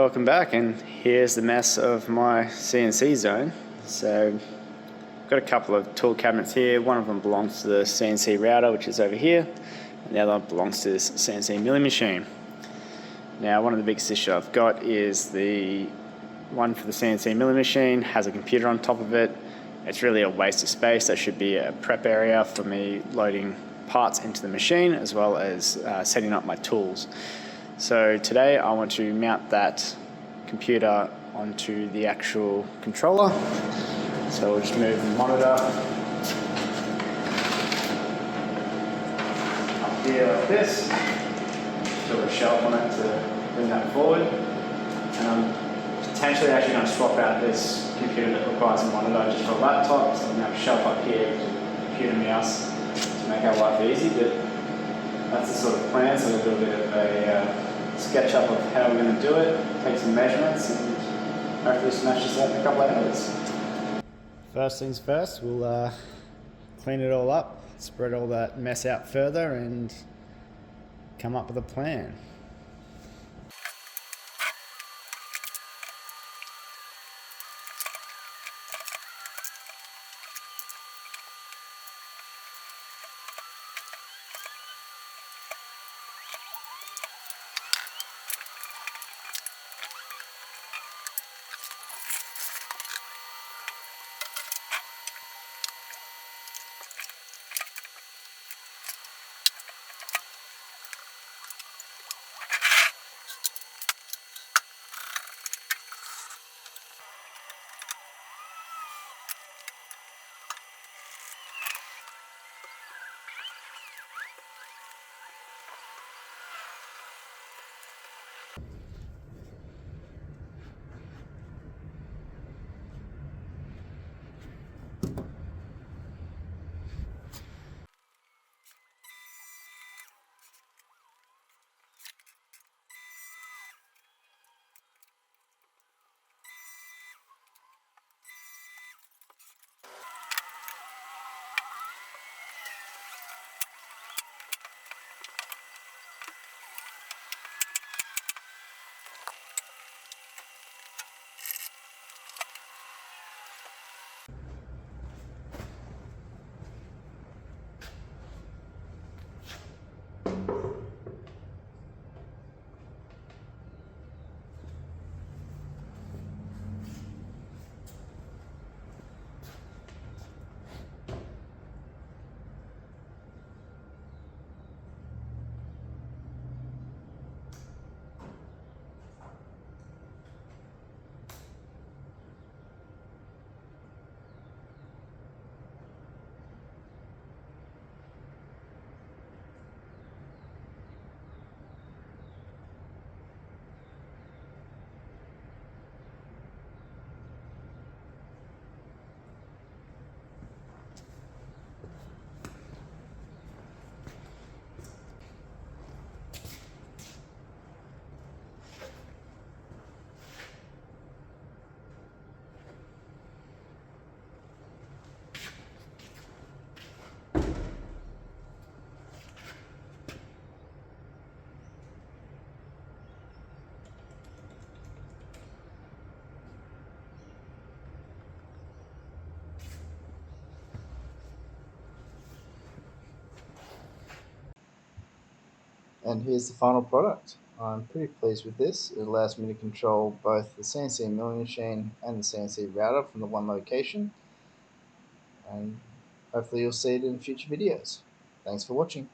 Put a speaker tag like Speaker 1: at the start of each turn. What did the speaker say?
Speaker 1: Welcome back, and here's the mess of my CNC zone. So I've got a couple of tool cabinets here. One of them belongs to the CNC router, which is over here, and the other one belongs to this CNC milling machine. Now, one of the biggest issues I've got is the one for the CNC milling machine has a computer on top of it. It's really a waste of space. There should be a prep area for me loading parts into the machine, as well as setting up my tools. So today I want to mount that computer onto the actual controller. So we'll just move the monitor up here like this. Put a shelf on it to bring that forward. And I'm potentially actually going to swap out this computer that requires a monitor just for a laptop. So I'm going to have a shelf up here with a computer mouse to make our life easy. But that's the sort of plan. So I'm going to do a bit of a sketch up of how we're going to do it, take some measurements, and hopefully smash this out in a couple of hours. First things first, we'll clean it all up, spread all that mess out further, and come up with a plan.
Speaker 2: And here's the final product. I'm pretty pleased with this. It allows me to control both the CNC milling machine and the CNC router from the one location. And hopefully you'll see it in future videos. Thanks for watching.